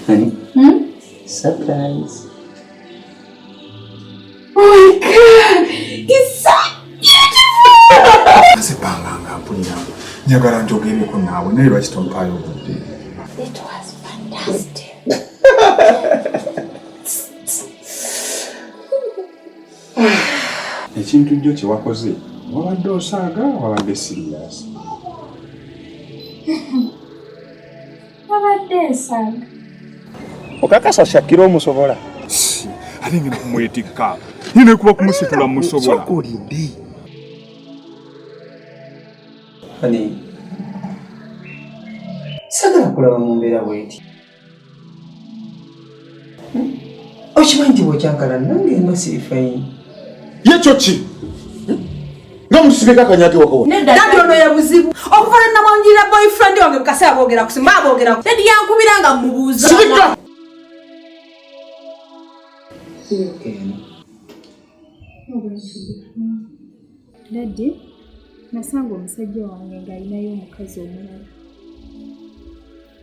Honey? Surprise. Oh my God! It's so beautiful! Asipanga mpulira. Nyagala njogereko naawe naye lwaki tompaayo obudde? It was fantastic. Ekintu jjo kye wakoze wabadde osaaga wabadde serious? Wabadde nsaaga. Okakasa Shakira omusobola. Ate ngenda kumwetikka. Nyine kuba kumusitula musobola. Sokolidde. Honey. Sagala kulaba mu mbeera bw'eti. Okimanyi nti bw'okyankala nange mba sirifayini. Yekyo ki? Nga musibika kanyage wako. Dadi ono ya buzibu. Okuvala na mwanjira boyfriend wange kukasa aboogera ku simba aboogera ku. Dadi yankubiranga mubuuza. Sibika. Dadi, nasanga omusajja wange ng'alinayo omukazi omulala.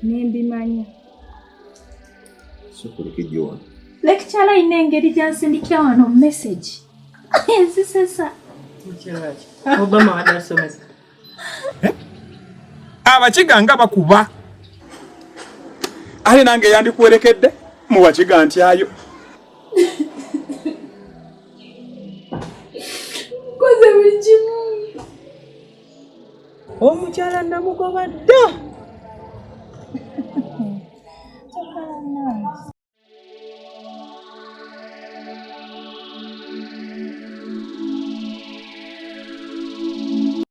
Nembimanya. Sokolekejje wano. Lecturer ayina engeri gy'ansindikira wano message. Enzisesa. Obama wadasomesa. Abakiga nga bakuba. Ale nange yandikuwerekedde mu bakiga ntyayo. Omukyala namugoba dda.